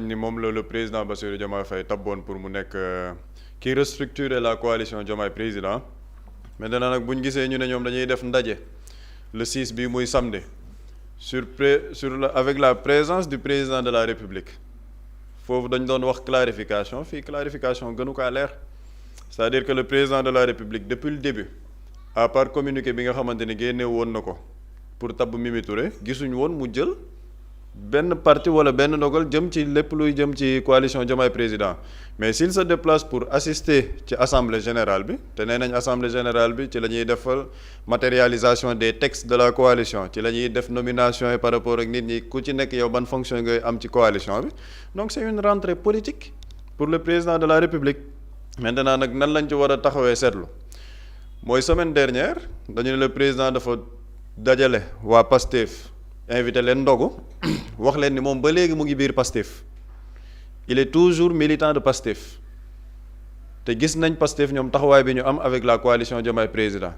ni moom la le président Bassirou Diomaye Faye tabboon pour mu nekk kii restructurer la coalition Diomaye président maintenant nag bu ñu gisee ñu ne ñoom dañuy def ndaje le 6 bi muy samedi avec la présence du président de la République foofu dañ doon wax clarification fii clarification gënu kaa leer c'est-à-dire que le président de la République depuis le début à part communiqué bi nga xamante ni génne woon na ko pour tabb Mimi Touré gisuñu woon mu jël benn parti wala benn ndogal jëm ci lépp luy jëm ci coalition Diomaye président mais s'il se déplace pour assister ci assemblée générale bi te nee nañ assemblée générale bi ci la ñuy defal matérialisation des textes de la coalition ci la ñuy def nomination yi par rapport ak nit ñi ku ci nekk yow ban fonction ngay am ci coalition bi donc c'est une rentrée politique pour le président de la République maintenant nag nan lañ ci war a taxawee seetlu mooy semaine dernière dañu ne le président dafa dajale waa PASTEF invité leen ndogu wax leen ni moom ba léegi mu ngi biir PASTEF il est toujours militant de PASTEF te gis nañ PASTEF ñoom taxawaay bi ñu am avec la coalition Diomaye président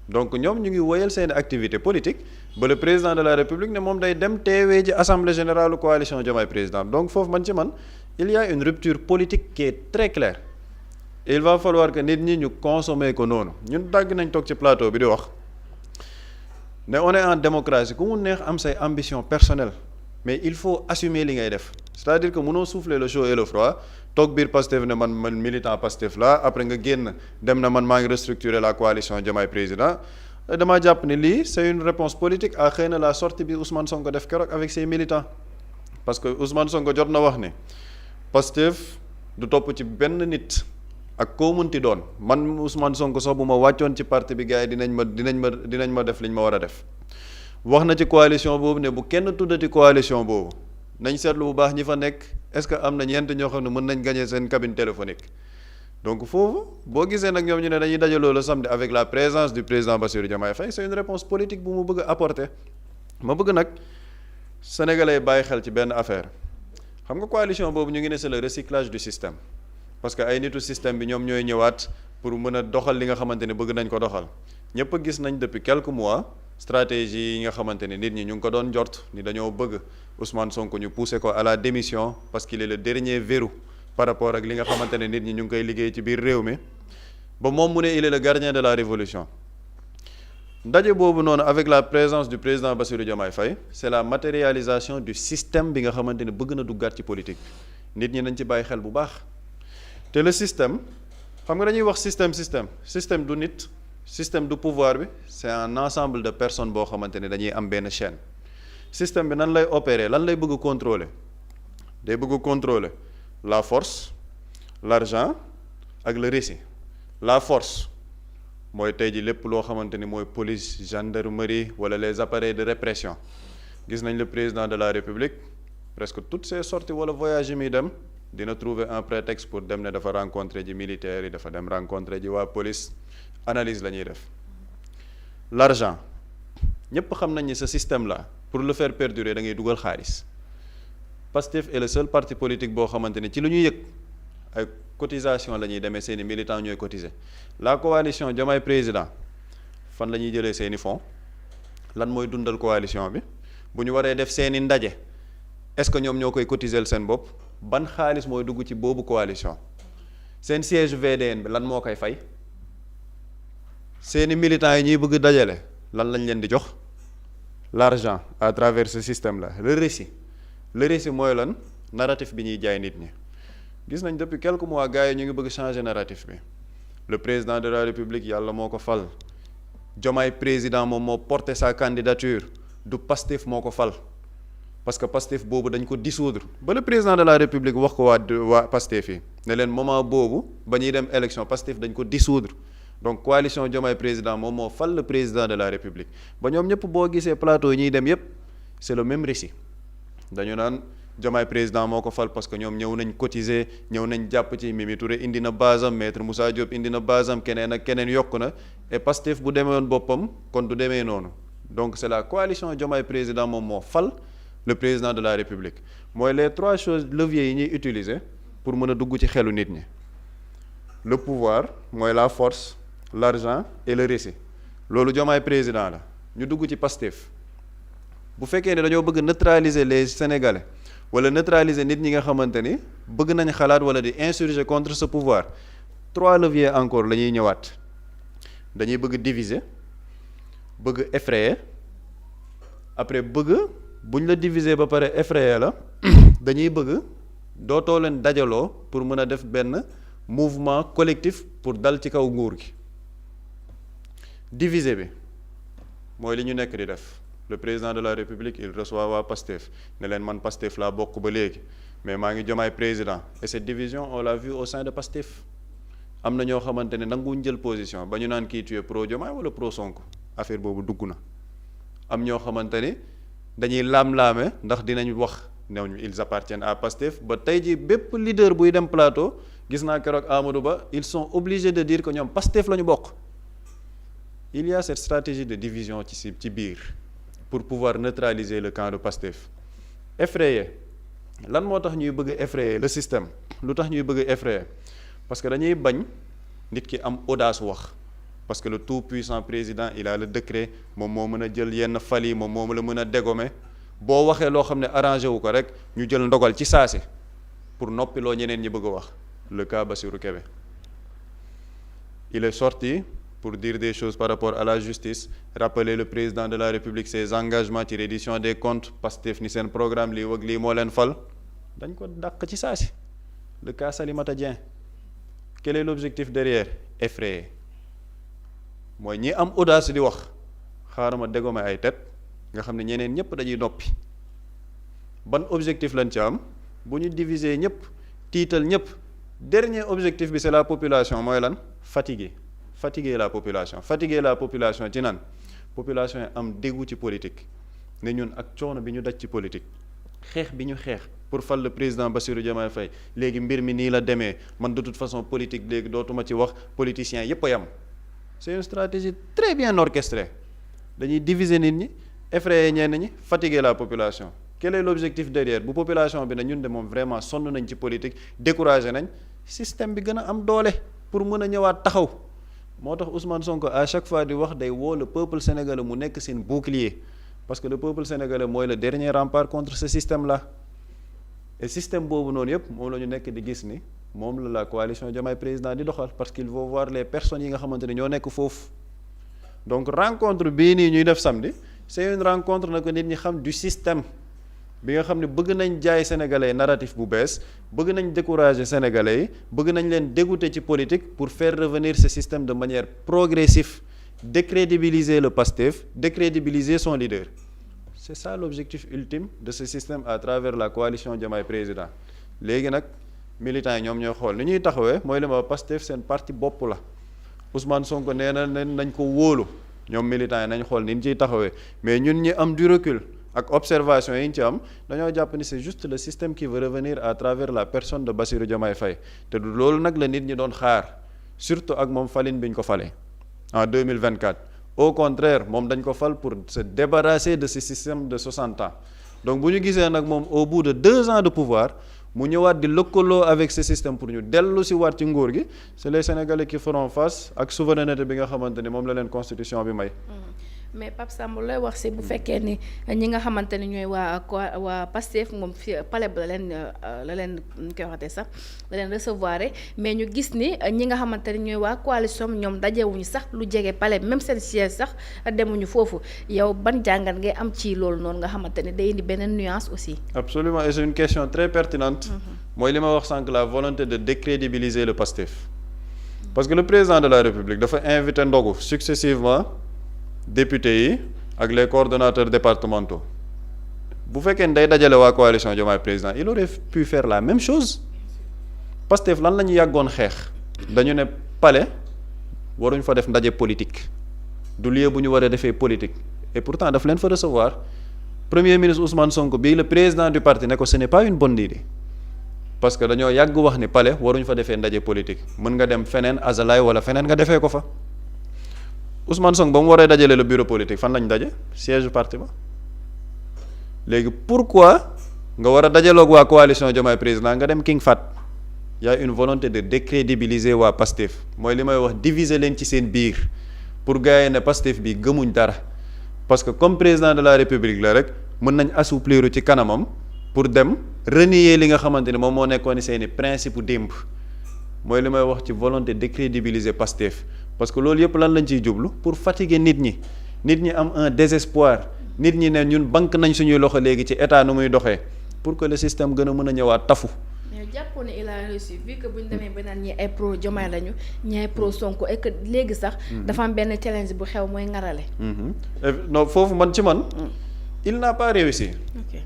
donc ñoom ñu ngi woyal seen activité politique ba le président de la République ne moom day dem teewee ji assemblée générale coalition Diomaye président donc foofu man ci man il y a une rupture politique qui est très claire et il va falloir que nit ñi ñu consommer ko noonu ñun dàgg nañ toog ci plateau bi di wax ne on est en démocratie ku mu neex am say ambition personnelle mais il faut assumer li ngay def c'est-à-dire que mënoo souffler le chaud et le froid toog biir Pastef ne man militant Pastef la après nga génn dem na man maa ngi restructurer la coalition Diomaye président dama jàpp ne lii c'est une réponse politique à xëy na la sortie bi Ousmane Sonko def keroog avec ses militants parce que Ousmane Sonko jot na wax ne Pastef du topp ci benn nit ak koo munti doon man Ousmane Sonko sax bu ma wàccoon ci parti bi gars yi dinañ ma def li ñu ma war a def wax na ci coalition boobu ne bu kenn tuddati coalition boobu nañ seetlu bu baax ñi fa nekk est-ce que am na ñeent ñoo xam ne mën nañ gagner seen cabine téléphonique donc foofu boo gisee nag ñoom ñu ne dañuy dajaloo le samedi avec la présence du président Bassirou Diomaye Faye c'est une réponse politique bu mu bëgg a apporter ma bëgg nag sénégalais bàyyi xel ci benn affaire xam nga coalition boobu ñu ngi ne c'est le recyclage du système parce que ay nitu système bi ñoom ñooy ñëwaat pour mën a doxal li nga xamante ne bëgg nañ ko doxal ñëpp a gis nañ depuis quelques mois stratégie yi nga xamante ne nit ñi ñu ngi ko doon jort ni dañoo bëgg Ousmane Sonko ñu pousser ko à la démission parce qu'il est le dernier verrou par rapport ak li nga xamante ne nit ñi ñu ngi koy liggéey ci biir réew mi ba moom mu ne il est le gardien de la révolution ndaje boobu noonu avec la présence du président Bassirou Diomaye Faye c'est la matérialisation du système bi nga xamante ne bëgg na duggaat ci politique nit ñi nañ ci bàyyi xel bu baax te le système xam nga dañuy wax système du nit système du pouvoir bi c'est un ensemble de personnes boo xamante ne dañuy am benn chaîne système bi nan lay opérer lan lay bëgg contrôler day bëgg contrôler la force l'argent ak le récit la force mooy tey ji lépp loo xamante ni mooy police gendarmerie wala les appareils de répression gis nañ le président de la République presque toutes ses sorties wala voyages yi muy dem dina trouver un prétexte pour dem ne dafa rencontrer ji militaires yi dafa dem rencontrer ji waa police analyse la ñuy def l'argent ñëpp xam nañ ni ce système là pour le faire perdurer da ngay dugal xaalis Pastef est le seul parti politique boo xamante ne ci lu ñuy yëg ay cotisation la ñuy demee seeni militants ñooy cotiser la coalition Diomaye président fan la ñuy jëlee seeni fonds lan mooy dundal coalition bi bu ñu waree def seeni ndaje est-ce que ñoom ñoo koy cotiser seen bopp ban xaalis mooy dugg ci boobu coalition seen siège VDN bi lan moo koy fay seeni militants yi ñuy bëgg dajale lan lañ leen di jox l'argent à travers ce système là le récit mooy lan narratif bi ñuy jaay nit ñi gis nañ depuis quelques mois gars yi ñu ngi bëgg changer narratif bi le président de la République yàlla moo ko fal Diomaye président moom moo porté sa candidature du Pastef moo ko fal parce que Pastef boobu dañ ko dissoudre ba le président de la République wax ko waa Pastef yi ne leen moment boobu ba ñuy dem élection Pastef dañ ko dissoudre donc coalition Diomaye président moom moo fal le président de la République ba ñoom ñëpp boo gisee plateau yi ñuy dem yëpp c'est le même récit dañu naan Diomaye président moo ko fal parce que ñoom ñëw nañ cotiser ñëw nañ jàpp ci Mimi Touré indi na basam maître Moussa Diop indi na basam keneen ak keneen yokk na et Pastef bu demee woon boppam kon du demee noonu donc c'est la coalition Diomaye président moom moo fal le président de la République mooy les trois choses leviers yi ñuy utiliser pour mën a dugg ci xelu nit ñi le pouvoir mooy la force l'argent et le récit loolu Diomaye président la ñu dugg ci Pastef bu fekkee ne dañoo bëgg neutraliser les Sénégalais wala neutraliser nit ñi nga xamante ni bëgg nañ xalaat wala di insurger contre ce pouvoir 3 leviers encore la ñuy ñëwaat dañuy bëgg diviser bëgg effrayer après bëgg buñ la diviser ba pare effrayer la dañuy bëgg dootoo leen dajaloo pour mën a def benn mouvement collectif pour dal ci kaw nguur gi diviser bi mooy li ñu nekk di def le président de la république il reçoit waa Pastef ne leen man Pastef laa bokk ba léegi mais maa ngi Diomaye président et cette division on l'a vu au sein de Pastef am na ñoo xamante ne nanguwuñ jël position ba ñu naan kii tu es pro Diomaye wala pro Sonko affaire boobu dugg na am ñoo xamante ni dañuy laam-laame ndax dinañ wax new ils appartiennent à Pastef ba tey ji bépp leader buy dem plateau gis naa keroog Amadou Ba ils sont obligés de dire que ñoom Pastef la ñu bokk il y a cette stratégie de division ci biir pour pouvoir neutraliser le camp de Pastef effrayer lan moo tax ñuy bëgg effrayer le système lu tax ñuy bëgg effrayer parce que dañuy bañ nit ki am audace wax parce que le tout puissant président il a le décret moom moo mën a jël yenn fal yi moom moo la mën a dégommer boo waxee loo xam ne arrangé wu ko rek ñu jël ndogal ci saasi pour noppiloo ñeneen ñi bëgg a wax le cas Bassirou Kébé il est sorti pour dire des choses par rapport à la justice rappeler le président de la République ses engagements ci reddition des comptes Pastef ni seen programme lii wëg lii moo leen fal dañ ko dàq ci saasi le cas Salimata Dieng quel est l'objectif derrière effrayer mooy ñi am audace di wax xaaral ma dégommer ay tête nga xam ne ñeneen ñëpp dañuy noppi ban objectif lañ ci am bu ñu diviser ñëpp tiital ñëpp dernier objectif bi c'est la population mooy lan fatiguer la population ci nan population yi am dégoût ci politique ne ñun ak coono bi ñu daj ci politique xeex bi ñu xeex pour fal le président Bassirou Diomaye Faye léegi mbir mi nii la demee man de toute façon politique léegi dootuma ci wax politiciens yépp a yam c'est une stratégie très bien orchestrée dañuy diviser nit ñi effrayer ñenn ñi fatiguer la population quel est l'objectif derrière bu population bi ne ñun de moom vraiment sonn nañ ci politique découragé nañ système bi gën a am doole pour mën a ñëwaat taxaw moo tax Ousmane Sonko à chaque fois di wax day woo le peuple sénégalais mu nekk seen bouclier parce que le peuple sénégalais mooy le dernier rempart contre ce système là et système boobu noonu yëpp moom la ñu nekk di gis ni moom la coalition Diomaye président di doxal parce qu'il faut voir les personnes yi nga xamante ne ñoo nekk foofu donc rencontre bii nii ñuy def samedi c'est une rencontre na ko nit ñi xam du système bi nga xam ne bëgg nañ jaay sénégalais narratif bu bees bëgg nañ décourager sénégalais yi bëgg nañ leen dégoûter ci politique pour faire revenir ce système de manière progressive décrédibiliser le Pastef décrédibiliser son leader c'est ça l'objectif ultime de ce système à travers la coalition Diomaye président léegi nag militants yi ñoom ñooy xool ni ñuy taxawee mooy li ma Pastef seen parti bopp la Ousmane Sonko nee na nañ ko wóolu ñoom militants yi nañ xool ni ñu ciy taxawee mais ñun ñi am du recul ak observation yi ñu ci am dañoo jàpp ni c'est juste le système qui veut revenir à travers la personne de Bassirou Diomaye Faye te du loolu nag la nit ñi doon xaar surtout ak moom falin bi ñu ko falee en 2024 au contraire moom dañ ko fal pour se débarrasser de ce système de 60 ans donc bu ñu gisee nag moom au bout de 2 ans de pouvoir mu ñëwaat di lëkkaloo avec ce système pour ñu dellu si waat ci nguur gi c'est les Sénégalais qui feront face ak souveraineté bi nga xamante ni moom la leen constitution bi may. mais Pape Samb lay wax si bu fekkee ni ñi nga xamante ni ñooy waa Pastef moom fi palais ba la leen ñu koy waxatee sax la leen recevoir mais ñu gis ni ñi nga xamante ni ñooy waa coalition ñoom dajewuñu sax lu jege palais même seen siège sax demuñu foofu yow ban jàngat ngay am ci loolu noonu nga xamante ni day indi beneen nuance aussi. absolument et c'est une question très pertinente. mooy li ma wax sànq la volonté de décrédibiliser le Pastef. parce que le président de la République dafa invité ndogu successivement. députés yi ak les coordonnateurs départementaux bu fekkee ne day dajale waa coalition Diomaye président il aurait pu faire la même chose Pastef lan la ñu yàggoon xeex dañu ne palais waruñ fa def ndaje politique du lieu bu ñu war a defee politique et pourtant daf leen fa recevoir premier ministre Ousmane Sonko bii le président du parti ne ko ce n'est pas une bonne idée parce que dañoo yàgg wax ni palais waruñ fa defee ndaje politique mën nga dem feneen azalaay wala feneen nga defee ko fa Ousmane Sonko ba mu waree dajale le bureau politique fan lañ daje siège parti ba léegi pourquoi nga war a dajaloog waa coalition Diomaye président nga dem King Fahd y a une volonté de décrédibiliser waa Pastef mooy li may wax diviser leen ci seen biir pour gars yi ne Pastef bi gëmuñ dara parce que comme président de la République la rek mën nañ assouplir ci kanamam pour dem renier li nga xamante ni moom moo nekkoon seeni principe démb mooy li may wax ci volonté décrédibiliser Pastef parce que loolu yëpp lan lañ ciy jublu pour fatiguer nit ñi am un désespoir nit ñi ne ñun banque nañ suñuy loxo léegi ci état nu muy doxee pour que le système gën a mën a ñëwaat tafu. mais jàppoon ne il a réussi vu que bu ñu demee ba naan ñi ay pro Diomaye lañu ñi ay pro Sonko et que léegi sax. dafa am benn challenge bu xew mooy ngarale. non foofu man ci man. il n'a pas réussi. ok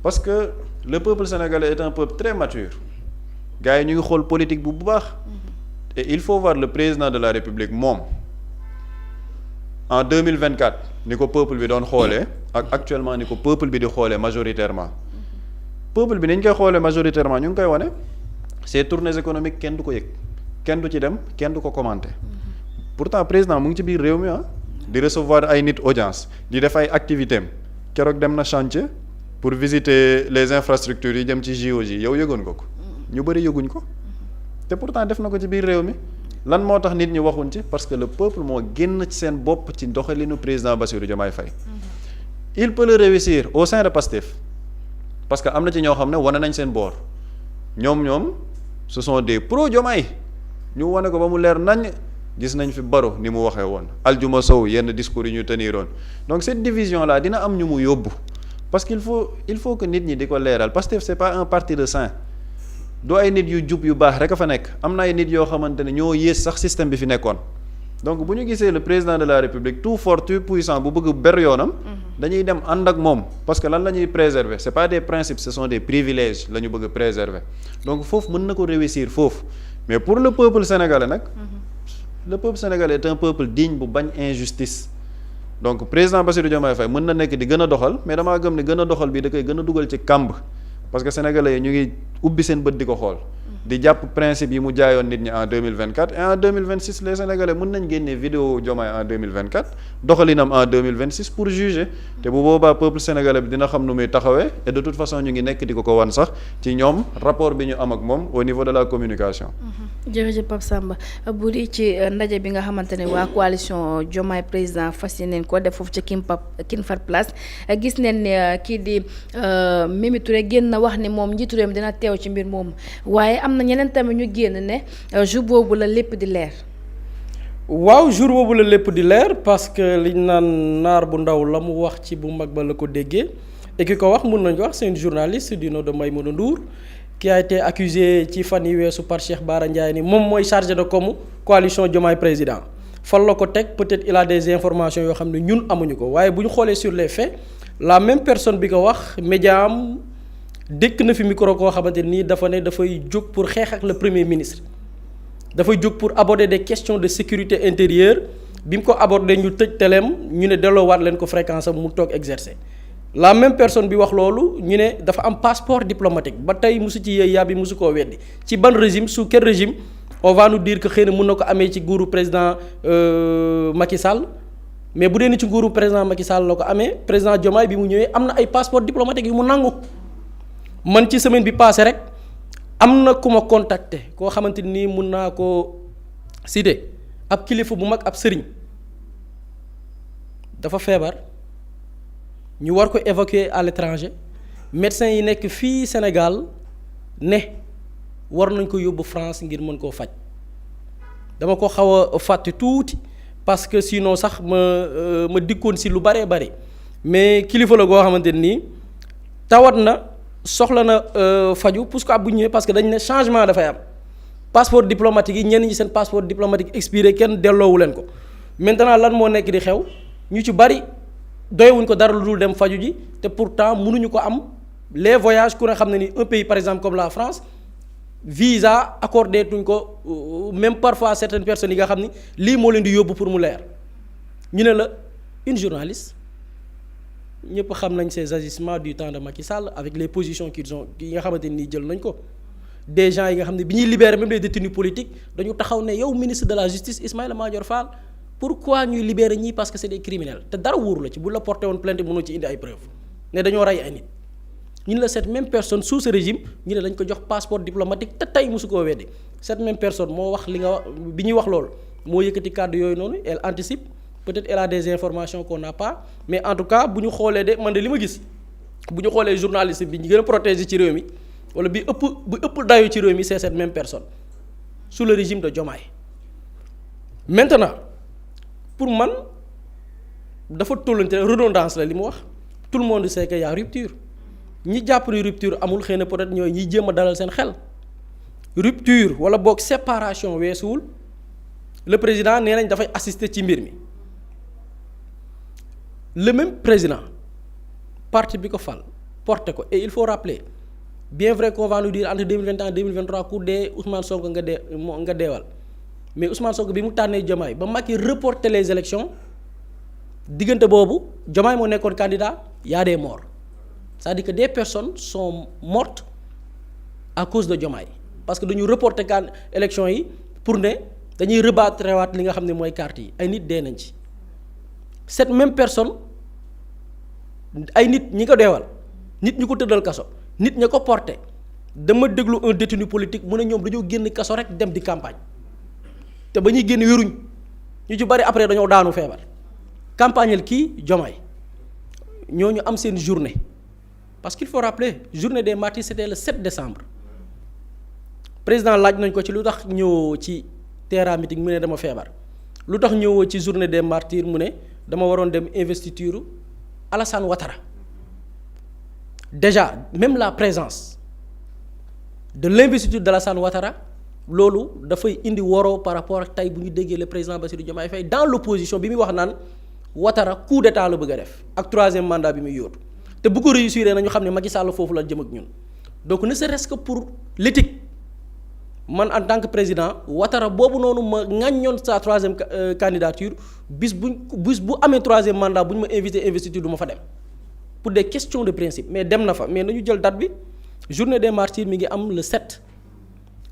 parce que le peuple sénégalais est un peuple très mature. gars yi ñu ngi xool politique bu baax. et il faut voir le président de la république moom en 2024 ni ko peuple bi doon xoolee ak actuellement ni ko peuple bi di xoolee majoritairement. peuple bi ni ñu koy xoolee majoritairement ñu ngi koy wane ces tournées économiques kenn du ko yëg kenn du ci dem kenn du ko commenter pourtant président mu ngi ci biir réew mi di recevoir ay nit audience di def ay activités am keroog dem na chantier pour visiter les infrastructures yi jëm ci JOJ yow yëgoon ko ñu bëri yëguñ ko te pourtant def na ko ci biir réew mi lan moo tax nit ñi waxuñ ci parce que le peuple moo génn ci seen bopp ci doxalinu président Bassirou Diomaye Faye il peut le réussir au sein de Pastef parce que am na ci ñoo xam ne wane nañ seen boor ñoom ce sont des pro Diomaye ñu wane ko ba mu leer nañ gis nañ fi Baro ni mu waxee woon Aljuma Sow yenn discours yi ñu teniroon donc cette division là dina am ñu mu yóbbu parce que il faut que nit ñi di ko leeral Pastef c'est pas un parti de saint du ay nit yu jub yu baax rek a fa nekk am na ay nit yoo xamante ne ñoo yées sax système bi fi nekkoon donc bu ñu gisee le président de la république tout fort tout puissant bu bëgg ber yoonam dañuy dem ànd ak moom parce que lan la ñuy préserver c'est pas des principes ce sont des privilèges la ñu bëgg préserver donc foofu mën na ko réussir foofu mais pour le peuple sénégalais nag le peuple sénégalais est un peuple digne bu bañ injustice donc président Bassirou Diomaye Faye mën na nekk di gën a doxal mais damaa gëm ne gën a doxal bi da koy gën a dugal ci kàmb parce que sénégalais yi ñu ngi ubbi seen bët di ko xool di jàpp principe yi mu jaayoon nit ñi en 2024 et en 2026 les sénégalais mën nañ génne vidéo Diomaye en 2024 doxalinam en 2026 pour juger te bu boobaa peuple sénégalais bi dina xam nu muy taxawee et de toute façon ñu ngi nekk di ko wan sax ci ñoom rapport bi ñu am ak moom au niveau de la communication. jërëjëf Pape Samba bu di ci ndaje bi nga xamante ne waa coalition Diomaye président fas yéeneen ko def foofu ca King Fahd Palace gis neen ne kii di Mimi Touré génn na wax ni moom njiitu réew mi dina teew ci mbir moomu waaye am na ñeneen tamit ñu génn ne jour boobu la lépp di leer. waaw jour boobu la lépp di leer parce que liñ naan naar bu ndaw la mu wax ci bu mag ba la ko déggee et ki ko wax mun nañu wax c'est une journaliste du nom de Maïmouna Ndour qui a été accusé ci fan yi weesu par Cheikh Bara Ndiaye ni moom mooy chargé de com coalition Diomaye président fan la ko teg peut-être il a des informations yoo xam ne ñun amuñu ko waaye bu ñu xoolee sur les faits la même personne bi ko wax média am dëkk na fi micro koo xamante nii dafa ne dafay jóg pour xeex ak le premier ministre dafay jóg pour aborder des questions de sécurité intérieure bi mu ko aborder ñu tëj teleem ñu ne delloowaat leen ko fréquence am mu toog exercer la même personne bi wax loolu ñu ne dafa am passeport diplomatique ba tey mosu ci yéey yàbbi mosu koo weddi ci ban régime sous quel régime on va nous dire que xëy na mun na ko amee ci nguuru président Macky Sall mais bu dee ni ci nguuru président Macky Sall la ko amee président Diomaye bi mu ñëwee am na ay passeport diplomatique yu mu nangu man ci semaine bi passé rek am na ku ma contacter koo xamante nii mun naa ko citer ab kilifa bu mag ab sëriñ dafa feebar ñu war ko évacuer à l'étranger médecins yi nekk fii Sénégal ne war nañ ko yóbbu France ngir mën koo faj dama ko xaw a fàtte tuuti parce que sinon sax ma dikkoon si lu baree bari mais kilifa la goo xamante nii tawat na soxla na faju puisque ab bu ñëwee parce que dañ ne changement dafay am passeport diplomatique yi ñenn ñi seen passeport diplomatique expiré kenn delloowu leen ko maintenant lan moo nekk di xew ñu ci bari doyewuñ ko dara lu dul dem faju ji te pourtant mënuñu ko am les voyages ku ne xam ne ni un pays par exemple comme la France visa accordé tuñ ko même parfois certaines personnes yi nga xam ni lii moo leen di yóbbu pour mu leer ñu ne la une journaliste ñëpp xam nañ ces agissements du temps de Macky Sall avec les positions qu'ils ont yi nga xamante ni jël nañ ko des gens yi nga xam ne bi ñuy libérer même les détenus politiques dañu taxaw ne yow ministre de la justice Ismaïla Madior Fall pourquoi ñuy libérer ñii parce que c'est des criminels te dara wóoru la ci bu la porté woon plainte mënoo ci indi ay preuves ne dañoo rey ay nit ñu ne la cette même personne sous ce régime ñu ne dañ ko jox passeport diplomatique te tey mosu koo weddi cette même personne moo wax li nga wax bi ñuy wax loolu moo yëkkati kàddu yooyu noonu elle anticipe peut-être elle a des informations qu'on n'a pas mais en tout cas bu ñu xoolee de man de li ma gis bu ñu xoolee journaliste bi ñu gën a protégé ci réew mi wala bi ëpp dayu ci réew mi c'est cette même personne sous le régime de Diomaye. Maintenant pour man dafa tollante redondance la li mu wax tout le monde sait que y a rupture ñi jàpp ni rupture amul xëy na peut-être ñooy ñiy jéem a dalal seen xel rupture wala boog séparation weesuwul le président nee nañ dafay assister ci mbir mi le même président parti bi ko fal porté ko et il faut rappeler bien vrai qu'on va nous dire entre 2021 et 2023 ku dee Ousmane Sonko nga deewal mais Ousmane Sonko bi mu tànnee Diomaye ba Macky reporter les élections diggante boobu Diomaye moo nekkoon candidat y a des morts c'est-à-dire que des personnes sont mortes à cause de Diomaye parce que dañu reporter élections yi pour ne dañuy rebattre waat li nga xam ne mooy carte yi ay nit dee nañ ci cette même personne ay nit ñi ko deewal nit ñi ko tëddal kaso nit ña ko porté dama déglu un détenu politique mu ne ñoom dañoo génn kaso rek dem di campagne te ba ñuy génn wéruñ ñu ci bari après dañoo daanu feebar campagnel kii Diomaye ñooñu am seen journée parce qu'il faut rappeler journée des martyrs c'était le 7 décembre président laaj nañ ko ci lu tax ñëwoo ci terrain meeting mu ne dama feebar lu tax ñëwoo ci journée des martyrs mu ne dama waroon dem investiture Alassane Ouattara déjà même la présence de l'investiture d'Alassane Ouattara loolu dafay indi woroo par rapport ak tey bu ñu déggee le président Bassirou Diomaye Faye dans l'opposition bi muy wax naan Ouattara coup d'état la bëgg a def ak troisième mandat bi muy yóotu te bu ko réussir nañu xam ne Macky Sall foofu la jëm ak ñun donc ne serait-ce que pour l'éthique man en tant que président Ouattara boobu noonu ma ŋàññoon sa troisième candidature bis bu amee troisième mandat bu ñu ma invité investiture du ma fa dem pour des questions de principe mais dem na fa mais nañu jël date bi journée des martyrs mi ngi am le 7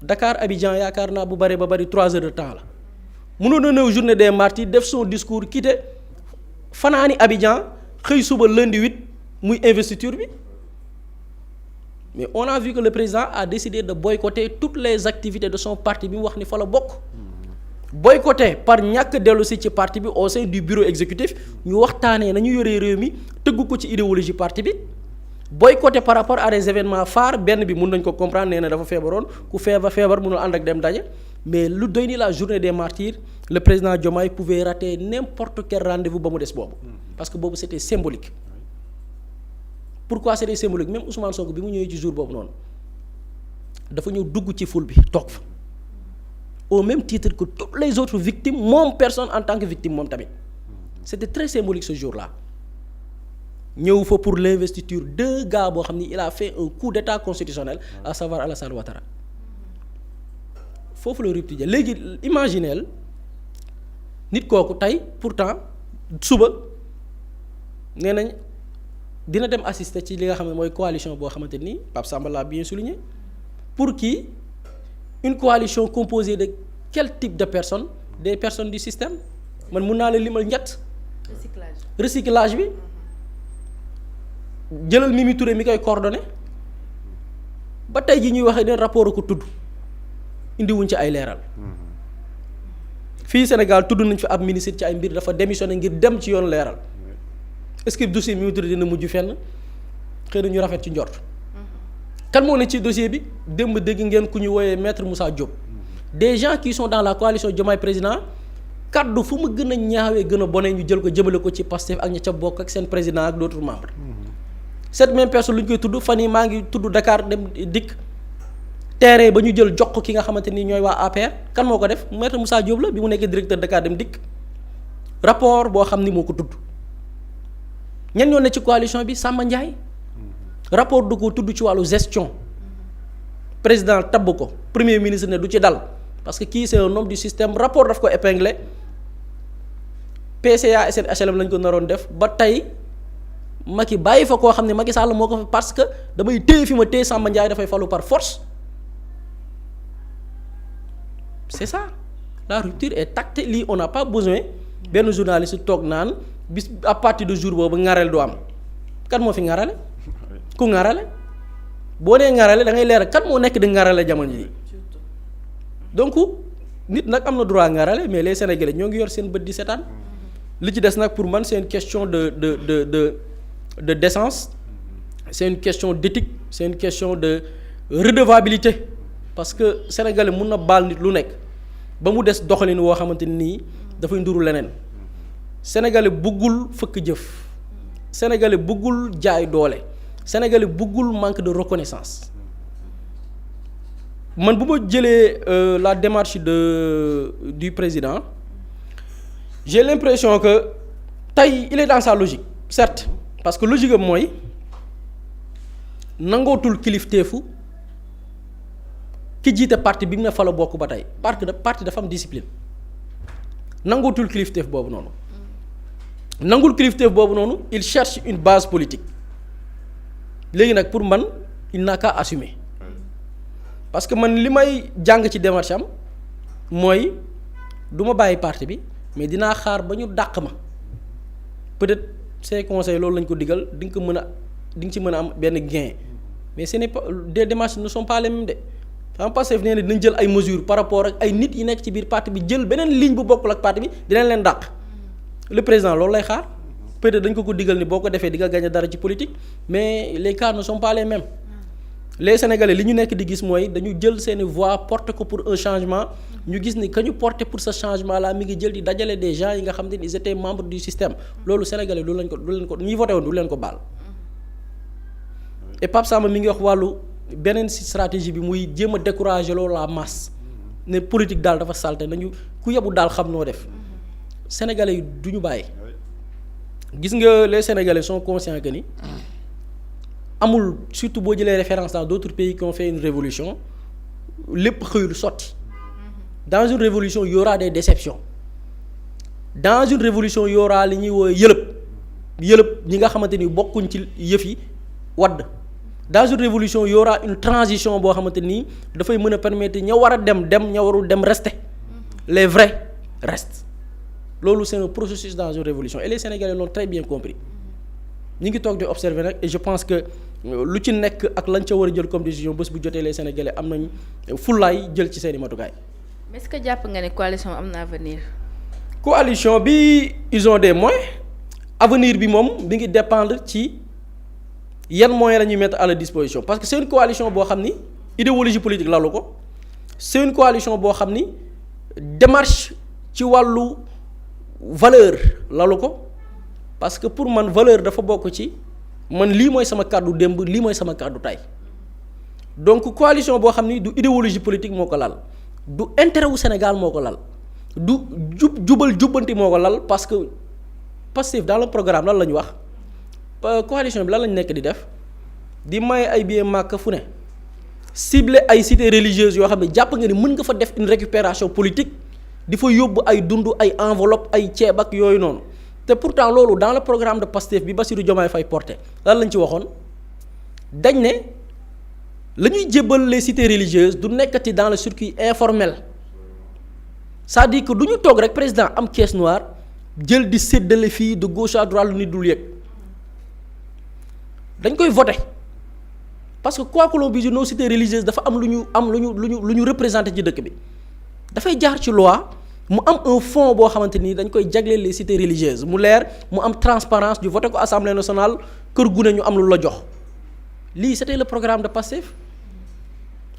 Dakar Abidjan yaakaar naa bu bari ba bari 3 heures de temps la mënoon na ñëw journée des martyrs def son discours quitté fanaani Abidjan xëy suba lundi 8 muy investiture bi mais on a vu que le président a décidé de boycotter toutes les activités de son parti bi mu wax ni fa la bokk boycotté par ñàkk dellu si ci parti bi au sein du bureau exécutif ñu waxtaanee nañu yoree réew mi tëggu ko ci idéologie parti bi boycotté par rapport à des événements phares benn bi mun nañ ko comprendre nee na dafa feebaroon ku feebar mënul ànd ak dem daje mais lu doy ni la journée des martyrs le président Diomaye pouvait rater n'importe quel rendez-vous ba mu des boobu parce que boobu c'était symbolique. Pourquoi c'était symbolique même Ousmane Sonko bi mu ñëwee ci jour boobu noonu dafa ñëw dugg ci foule bi toog fa au même titre que toutes les autres victimes moom personne en tant que victime moom tamit c'était très symbolique ce jour-là ñëw fa pour l'investiture deux gars boo xam ni il a fait un coup d'état constitutionnel à savoir Alassane Ouattara foofu la rupture léegi imagineel nit kooku tey pourtant suba nee nañ dina dem assister ci li nga xam ne mooy coalition boo xamante ni Pape Samba l'a bien souligné pour qui une coalition composée de quel type de personnes des personnes du système man mun naa la limal ñett. recyclage bi jëlal Mimi Touré mi koy coordonné ba tey ji ñuy waxee ne rapport a ko tudd indiwuñ ci ay leeral fii Sénégal tudd nañ fi ab ministre ci ay mbir dafa démissionné ngir dem ci yoon leeral. est-ce que dossier Mimi Touré dina mujj fenn xëy na ñu rafet ci njort kan moo ne ci dossier bi démb dégg ngeen ku ñu wooyee maître Moussa Diop des gens qui sont dans la coalition Diomaye président kaddu fu mu gën a ñaawee gën a bonee ñu jël ko jëmale ko ci Pastef ak ña ca bokk ak seen président ak d'autres membres cette même personne lu ñu koy tudd fan yi maa ngi tudd Dakar dem dikk terrain ba ñu jël jox ko ki nga xamante ni ñooy waa APR kan moo ko def maître Moussa Diop la bi mu nekkee directeur Dakar dem dikk rapport boo xam ni moo ko tudd ñenn ñoo ne ci coalition bi Samba Ndiaye rapport du ko tudd ci wàllu gestion président tabb ko premier ministre ne du ci dal parce que kii c'est un homme du système rapport daf ko épinglé PCA SNHLM lañ ko naroon def ba tey Macky bàyyi fa koo xam ne Macky Sall moo ko fa parce que damay téye fi ma téye Samba Ndiaye dafay falu par force c'est ça la rupture est actée lii on n'a pas besoin benn journaliste toog naan bis à partir de jour boobu ŋareel du am kan moo fi ŋarale ku ŋarale boo nee ŋarale da ngay leeral kan moo nekk di ŋarale jamono ji donc nit nag am na droit ŋarale mais les Sénégalais ñoo ngi yor seen bët di seetaan li ci des nag pour man c'est une question de décence c'est une question d'éthique, c'est une question de redevabilité parce que sénégalais mun na baal nit lu nekk ba mu des doxalin woo xamante nii dafay nduru leneen sénégalais bëggul fëkk jëf sénégalais bëggul jaay doole sénégalais bëggul manque de reconnaissance man bu ma jëlee la démarche du président j'ai l'impression que tey il est dans sa logique certes parce que logique am mooy nangootul kilifteefu ki jiite parti bi mu ne fa la bokk ba tey parti dafa am discipline nangootul kilifteef boobu noonu nangul kilifteef boobu noonu il cherche une base politique léegi nag pour man il n'a qu'à assumer parce que man li may jàng ci démarche am mooy du ma bàyyi parti bi mais dinaa xaar ba ñu dàq ma peut-être ces conseils loolu lañ ko digal di nga ci mën a am benn gain mais ce n'est pas des démarches ne sont pas les mêmes de xam Pastef nee na dinañ jël ay mesures par rapport ak ay nit yi nekk ci biir parti bi jël beneen ligne bu bokkul ak parti bi dinañ leen dàq le président loolu lay xaar peut-être dañ ko digal ni boo ko defee di nga gagner dara ci politique mais les cas ne sont pas les mêmes les sénégalais li ñu nekk di gis mooy dañu jël seeni voix porter ko pour un changement ñu gis ni ka ñu porter pour ce changement là mi ngi jël di dajale des gens yi nga xam ne ils étaient membres du système loolu sénégalais du leen ko ñuy voté woon du leen ko baal et Pape Samba mi ngi wax wàllu beneen si stratégie bi muy jéem a décourager loolu la masse ne politique daal dafa salte nañu ku yebu daal xam noo def sénégalais yi du ñu bàyyi gis nga les sénégalais sont conscients que ni amul surtout boo jëlee référence dans d'autres pays qui ont fait une révolution lépp xëyul sotti dans une révolution il y aura des déceptions dans une révolution il y aura li ñuy woowe yëlëb ñi nga xamante ni bokkuñ ci yëf yi wadd dans une révolution il y aura une transition boo xamante nii dafay mën a permettre ña war a dem ña warul dem rester les vrais restent loolu c'est un processus dans une révolution et les Sénégalais l'ont très bien compris ñi ngi toog di observer nag et je pense que lu ci nekk ak lañ ca war a jël comme décision bés bu jotee les Sénégalais am nañ fullaay jël ci seeni matukaay. mais est-ce que jàpp nga ne coalition am na avenir. coalition bi ils ont des moyens avenir bi moom bi ngi dépendre ci yan moyens la ñuy mettre à leur disposition parce que c'est une coalition boo xam ni idéologie politique lalu ko c'est une coalition boo xam ni démarche ci wàllu valeur lalu ko parce que pour man valeur dafa bokk ci man lii mooy sama kàddu démb lii mooy sama kàddu tay donc coalition boo xam ni du idéologie politique moo ko lal du intérêt wu Sénégal moo ko lal du jubbanti moo ko lal parce que Pastef dans le programme lan la ñu wax coalition bi lan lañu nekk di def di may ay billets màkk fu ne cibler ay cités religieuses yoo xam ne jàpp nga ni mën nga fa def une récupération politique di fa yóbbu ay dund ay enveloppe ay ceeb ak yooyu noonu te pourtant loolu dans le programme de Pastef bi Bassirou Diomaye Faye porté lan lañ ci waxoon dañ ne la ñuy jébbal les cités religieuses du nekkati dans le circuit informel c'est-à-dire que du ñu toog rek président am caisse noire jël di séddale fii de gauche à droite lu nit dul yëg dañ koy voter parce que quoi que l'on dise nos cités religieuses dafa am lu ñu représenté ci dëkk bi dafay jaar ci loi mu am un fonds boo xamante ni dañ koy jagleel les cités religieuses mu leer mu am transparence ñu voté ko assemblée nationale kër gu ne ñu am lu la jox lii c'était le programme de Pastef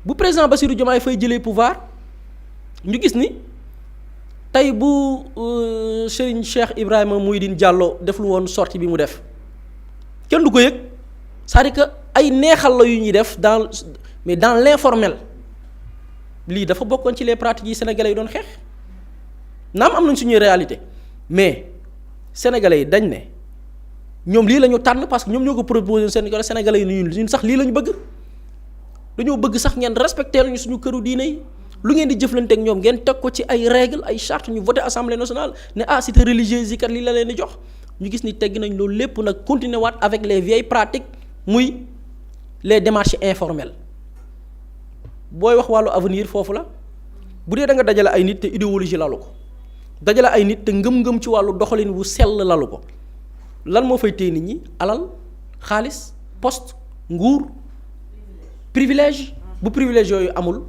bu président Bassirou Diomaye Faye jëlee pouvoir ñu gis ni tey bu Serigne Cheikh Ibrahima Mouhidine Diallo def lu woon sortie bi mu def kenn du ko yëg c'est-à-dire que ay neexal la yu ñuy def dans l'informel lii dafa bokkoon ci les pratiques yi sénégalais yi doon xeex naam am nañ suñuy réalité mais sénégalais yi dañ ne ñoom lii la ñu tànn parce que ñoom ñoo ko proposé sénégalais yi ñun sax lii la ñu bëgg dañoo bëgg sax ngeen respecté ñu suñu këru diine yi lu ngeen di jëflanteeg ñoom ngeen teg ko ci ay règles ay chartes ñu voté assemblée nationale ne cité religieuse yi kat lii la leen di jox ñu gis ni tegg nañ loolu lépp nag continuer waat avec les vieilles pratiques muy les démarches informelles booy wax wàllu avenir foofu la bu dee da nga dajale ay nit te idéologie lalu ko dajale ay nit te ngëm-ngëm ci wàllu doxalin wu sell lalu ko lan moo fay téye nit ñi alal xaalis poste nguur privilège bu privilège yooyu amul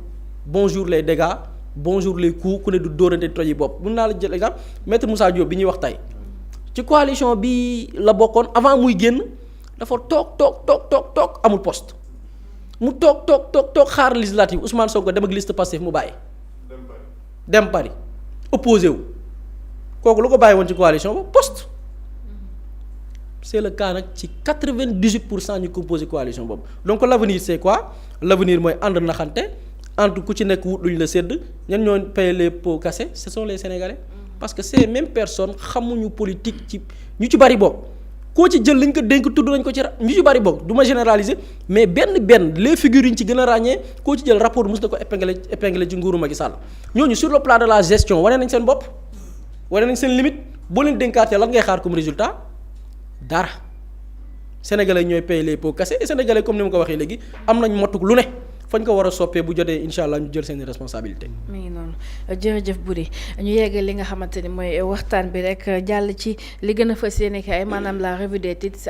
bonjour les dégâts bonjour les coups ku ne du dóorante toj yi bopp mun naa la jël exemple maître Moussa Diop bi ñuy wax tey ci coalition bi la bokkoon avant muy génn dafa toog amul poste mu toog xaar législative Ousmane Sonko dem ak liste Pastef mu bàyyi. dem Paris opposé wu kooku lu ko bàyyi woon ci coalition ba poste. c'est le cas nag ci 98% ñu composé coalition boobu donc l'avenir c'est quoi l'avenir mooy ànd naxante entre ku ci nekk wut luñ la sédd ñan ñoo payer les pots cassés ce sont les Sénégalais parce que ces mêmes personnes xamuñu politique ci ñu ci bari bokk koo ci jël liñ ko dénk tudd nañ ko ci ñu ci bari bokk du ma généraliser mais benn les figures yi ñu ci gën a ràññee koo ci jël rapport mos na ko épinglé ci nguuru Macky Sall ñooñu sur le plan de la gestion wane nañ seen bopp wane nañ seen limite boo leen dénkaatee lan ngay xaar comme résultat dara sénégalais ñooy payer les pots cassés et sénégalais comme ni ma ko waxee léegi am nañ motuk lu ne fañ ko war a soppee bu jotee incha allah ñu jël seen responsabilité. mi ngi noonu jërëjëf Boury ñu yegg li nga xamante ni mooy waxtaan bi rek jàll ci li gën a fas yéene kaay maanaam la revue des titres.